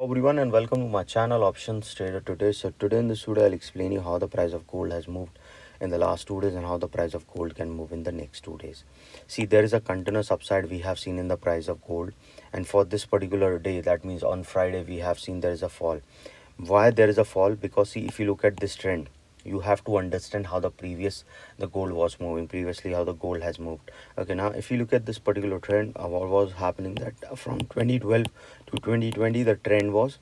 Everyone and welcome to my channel Options Trader Today. So today in this video I'll explain you how the price of gold has moved in the last 2 days and how the price of gold can move in the next 2 days. See, there is a continuous upside we have seen in the price of gold, and for this particular day, that means on Friday, we have seen there is a fall. Why there is a fall? Because see, if you look at this trend, you have to understand how the gold was moving previously, how the gold has moved. Okay, now if you look at this particular trend, what was happening that from 2012 to 2020 the trend was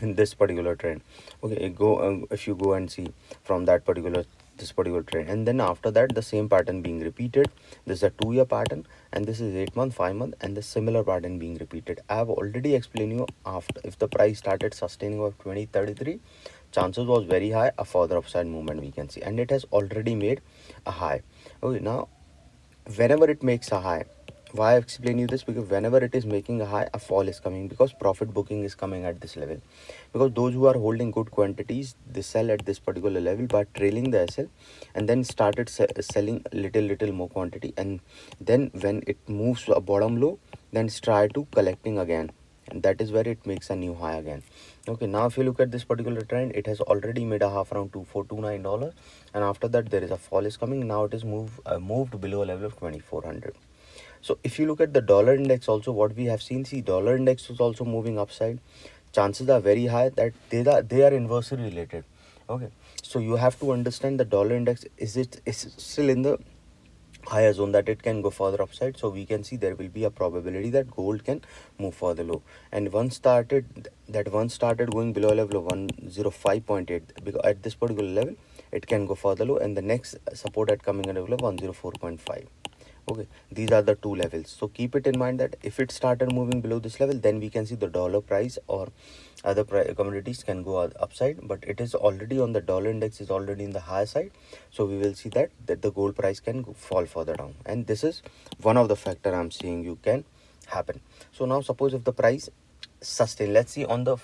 in this particular trend. Okay, if you go and see from this particular trend, and then after that the same pattern being repeated. This is a 2 year pattern, and this is 8 month, 5 month, and the similar pattern being repeated. I have already explained you, after if the price started sustaining of 2033, chances was very high a further upside movement we can see, and it has already made a high. Okay, now whenever it makes a high, why I explain you this? Because whenever it is making a high, a fall is coming, because profit booking is coming at this level. Because those who are holding good quantities, they sell at this particular level by trailing the SL, and then started selling little more quantity, and then when it moves to a bottom low, then try to collecting again, and that is where it makes a new high again. Okay, now if you look at this particular trend, it has already made a half around $2429, and after that there is a fall is coming. Now it is moved below a level of 2400. So if you look at the dollar index also, what we have seen, see, dollar index is also moving upside. Chances are very high that they are inversely related. Okay, so you have to understand the dollar index is still in the higher zone, that it can go further upside. So we can see there will be a probability that gold can move further low, and once started going below level of 105.8, because at this particular level it can go further low, and the next support at coming at level of 104.5. Okay, these are the two levels. So keep it in mind that if it started moving below this level, then we can see the dollar price or other commodities can go upside, but it is already on the dollar index is already in the higher side. So we will see that the gold price can fall further down, and this is one of the factor I'm seeing you can happen. So now suppose if the price sustain, let's see on the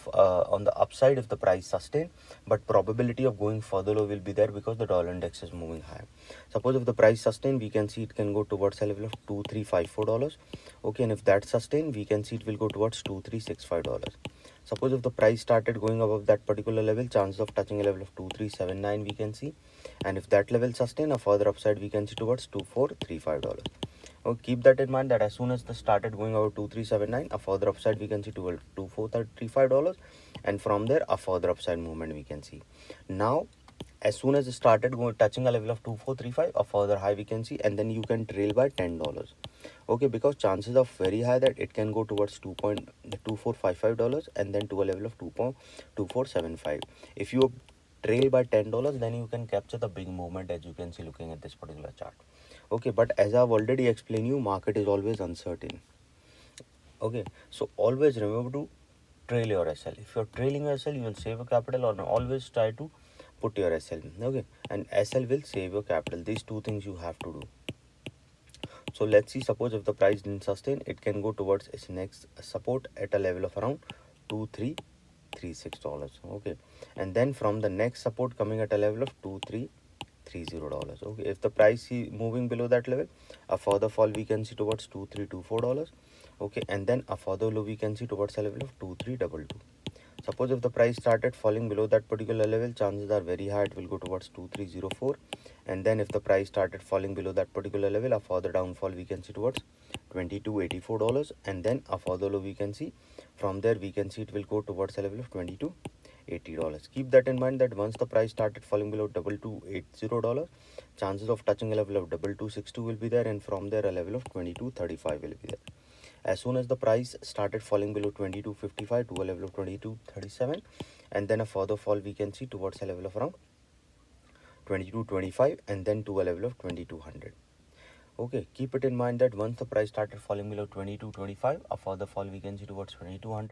upside, if the price sustain, but probability of going further low will be there because the dollar index is moving high. Suppose if the price sustain, we can see it can go towards a level of $2354. Okay, and if that sustain, we can see it will go towards $2365. Suppose if the price started going above that particular level, chances of touching a level of 2379 we can see, and if that level sustain, a further upside we can see towards $2435. Oh, keep that in mind that as soon as the started going over 2379, a further upside we can see to $2435, and from there a further upside movement we can see. Now as soon as it started going touching a level of 2435, a further high we can see, and then you can trail by $10. Okay, because chances are very high that it can go towards $2.2455, and then to a level of 2.2475. If you trail by $10, then you can capture the big movement, as you can see looking at this particular chart. Okay, but as I've already explained you, market is always uncertain. Okay, so always remember to trail your SL. If you're trailing your SL, you will save your capital, or always try to put your SL. Okay, and SL will save your capital. These two things you have to do. So let's see, suppose if the price didn't sustain, it can go towards its next support at a level of around $2336. Okay, and then from the next support coming at a level of $2330. Okay, if the price is moving below that level, a further fall we can see towards $2324. Okay, and then a further low we can see towards a level of 2322. Suppose if the price started falling below that particular level, chances are very high it will go towards 2304, and then if the price started falling below that particular level, a further downfall we can see towards $2284, and then a further low we can see. From there we can see it will go towards a level of $2280. Keep that in mind that once the price started falling below $2280, chances of touching a level of 2262 will be there, and from there a level of 2235 will be there. As soon as the price started falling below 2255 to a level of 2237, and then a further fall we can see towards a level of around 2225, and then to a level of 2200. Okay, keep it in mind that once the price started falling below 2225, a further fall we can see towards 2200.